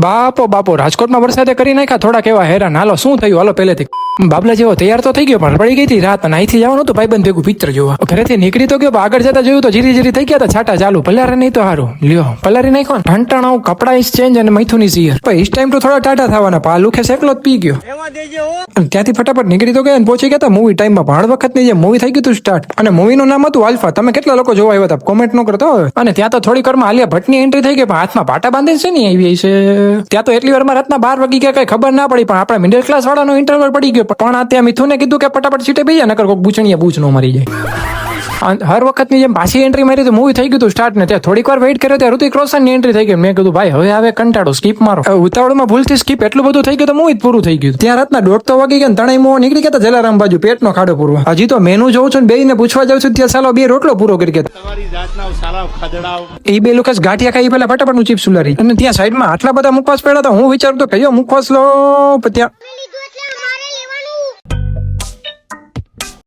બાપો બાપો રાજકોટમાં વરસાદે કરી નાખ્યા થોડા કેવા હેરાન. હાલો શું થયું હાલો પહેલેથી. બાબલા જેવો તૈયાર તો થઈ ગયો પણ પડી ગઈ હતી રાત અને અહીંથી જવાનું હતું ભાઈબંધ ભેગું પિક્ચર જોવા. ઘરેથી નીકળી તો ગયો પણ આગળ જતા જોયું તો જીરી જીરી થઈ ગયા હતા છાટા ચાલુ. પલારે નહીં તો સારું લ્યો પલારી નાખો. ઠંટાણાવું કપડા ઇસ ચેન્જ અને મૈથુની સિયર. પણ ઇસ ટાઈમ તો થોડા ટાટા થવાના પા લુખે સેકલો જ પી ગયો. ત્યાંથી ફટાફટ નીકળી તો ગયા અને પહોંચી ગયા હતા મૂવી ટાઈમમાં. પણ વખતની જે મૂવી થઈ ગયું હતું સ્ટાર્ટ અને મૂવીનું નામ હતું આલ્ફા. તમે કેટલા લોકો જોવા આવ્યા હતા કોમેન્ટ નો કરતો હોય. અને ત્યાં તો થોડી વારમાં આલિયા ભટ્ટની એન્ટ્રી થઈ ગઈ પણ હાથમાં પાટા બાંધીને છે ને આવી છે. ત્યાં તો એટલી વારમાં રાતના 12 વાગી ગયા કઈ ખબર ના પડી પણ આપણા મિડલ ક્લાસ વાળાનો ઇન્ટરવલ પડી ગયો. પણ આ ત્યાં મિથુને કીધું કે ફટાફટ સીટે બેસી જા નકર કોક બૂચણીયા બૂચ નો મરી જાય. હર વખતની જેમ પાછી એન્ટ્રી મારી તો મૂવી થઈ ગયું હતું સ્ટાર્ટ ને ત્યાં થોડીક વાર વેઇટ કર્યો ત્યાં ઋતિક રોશનની એન્ટ્રી થઈ ગઈ. મેં કીધું ભાઈ હવે આવે કંટાળો સ્કીપ મારો. ઉતાવળમાં ભૂલથી સ્કીપ એટલું બધું થઈ ગયું તો મૂવી પૂરું થઈ ગયું. ત્યાં રાતના 1:30 તો વાગી ગયા ત્રણેય મોં નીકળી ગયા જલારામ બાજુ પેટનો ખાડો પૂરવા. હજી તો મેનુ જોઉં છું ને બેયને પૂછવા જાઉં છું ત્યાં સાલો 2 રોટલો પૂરો કરી ગયા. એ 2 લોકો ગાંઠિયા ખાઈ પેલા ફટાફટ નું ચીપ્સ ઉલારી અને ત્યાં સાઈડમાં આટલા બધા મુખવાસ પડ્યા હતા. હું વિચારું તો કયો મુખવાસ લો ત્યાં